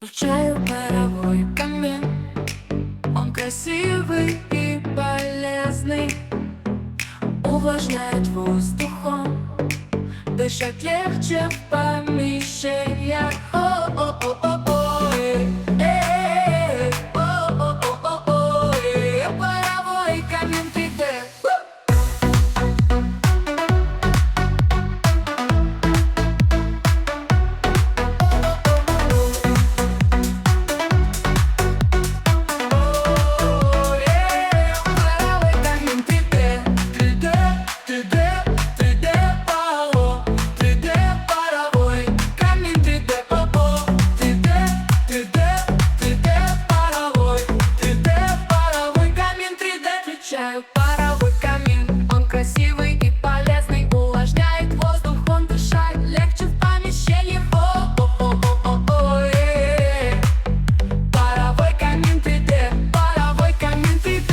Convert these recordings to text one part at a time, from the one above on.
Включаю паровой камин. Он красивый и полезный, увлажняет воздухом, дышать легче в помещениях. Паровой камин 3D. Паровой камин, он красивый и полезный, увлажняет воздух, он дышать легче в помещении. Паровой камин 3D, паровой камин 3D.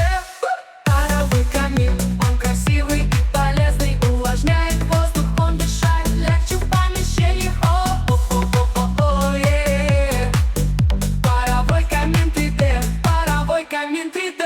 Паровой камин, он красивый и полезный, увлажняет воздух, он дышать легче в помещении. Паровой камин 3D, паровой камин 3D.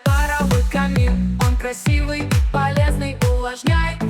Паровой камин, он красивый и полезный, увлажняет